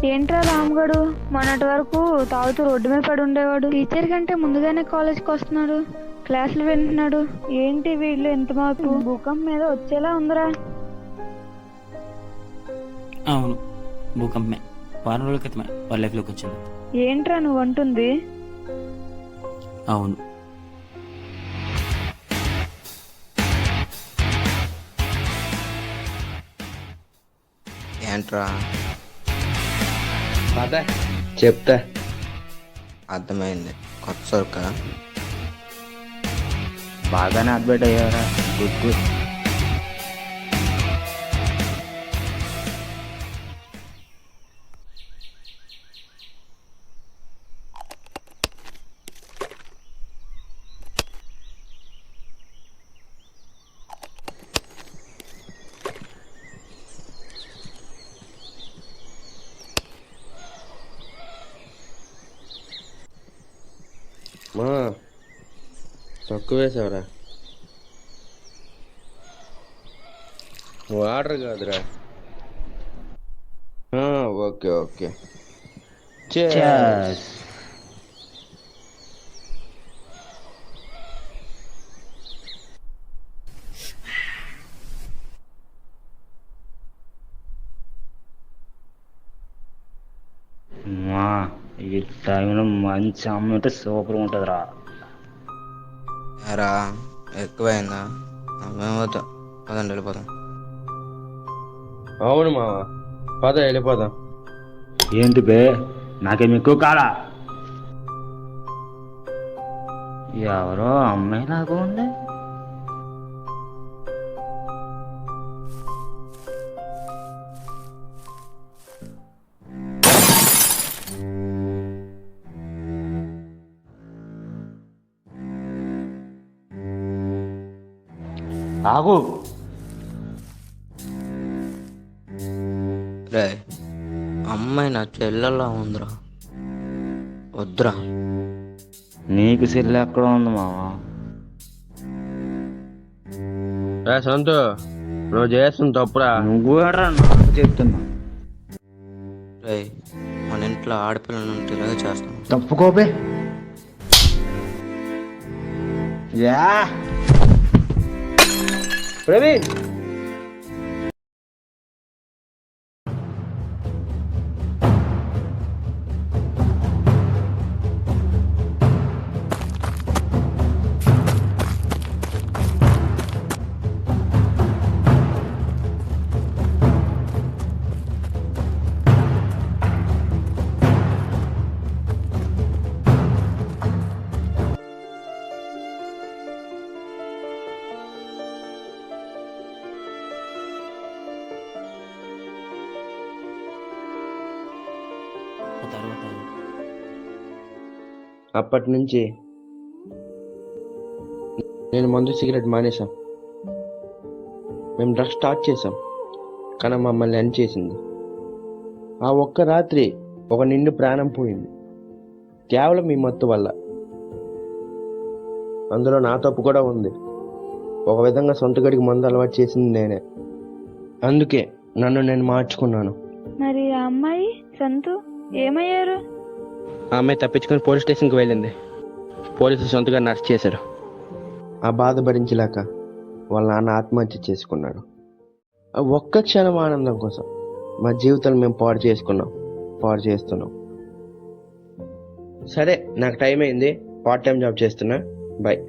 ఏంట్రా రాముగడు మొన్నటి వరకు తాగుతూ రోడ్డు మీద పడి ఉండేవాడు. టీచర్ కంటే ముందుగానే కాలేజ్కి వస్తున్నాడు, క్లాసులు వింటున్నాడు. ఏంటి వీళ్ళు ఎంత మార్పు? భూకంపం మీద వచ్చేలా ఉందిరా. అవును, భూకంపమే. వారం రోజుల క్రితమే వాళ్ళ లైఫ్లోకి వచ్చింది. ఏంట్రా నువ్వు అంటుంది? అవును, ఏంట్రా? అదే చెప్తా. అర్థమైంది. కొత్త సరుక? బాగానే అప్డేట్ అయ్యారా? Good good. మా తక్కువ వేసావురా. వాటర్ కాదురా. Okay okay. Cheers. ఈ టైంలో మంచి అమ్మ సూపర్ ఉంటుందిరా. ఎరా ఎక్కువైందా? మేమవుతా పదండి వెళ్ళిపోదాం. అవును మావా, పద వెళ్ళిపోదాం. ఏంటి బే, నాకేమి ఎక్కువ కాలా? ఎవరో అమ్మాయి లాగా ఉంది. ఆగు. రే, అమ్మాయి నా చెల్లెల్లా ఉందిరా. వద్దురా. నీకు సెల్ ఎక్కడ ఉంది మావా? సంతు, నువ్వు చేస్తుంది తప్పురా. నువ్వు నాకు చెప్తున్నా. రే, మన ఇంట్లో ఆడపిల్లలు ఉంటే ఇలాగే చేస్తాం. తప్పుకోపే. యా ప్రవీణ్, తర్వాత అప్పటి నుంచి నేను మందు సిగరెట్ మానేశాం. మేము డ్రగ్స్ స్టార్ట్ చేసాం, కానీ మమ్మల్ని ఎండ్ చేసింది. ఆ ఒక్క రాత్రి ఒక నిండు ప్రాణం పోయింది, కేవలం మీ మత్తు వల్ల. అందులో నా తప్పు కూడా ఉంది. ఒక విధంగా సొంత గడికి మందు అలవాటు చేసింది నేనే. అందుకే నన్ను నేను మార్చుకున్నాను. మరి ఆ అమ్మాయి సంతు ఏమయ్యారు? ఆ అమ్మాయి తప్పించుకొని పోలీస్ స్టేషన్కి వెళ్ళింది. పోలీసులు సొంతగా అరెస్ట్ చేశారు. ఆ బాధ భరించలేక వాళ్ళ నాన్న ఆత్మహత్య చేసుకున్నాడు. ఆ ఒక్క క్షణం ఆనందం కోసం మా జీవితాలు మేము పాడు చేస్తున్నాం. సరే, నాకు టైం అయింది. పార్ట్ టైం జాబ్ చేస్తున్నా. బాయ్.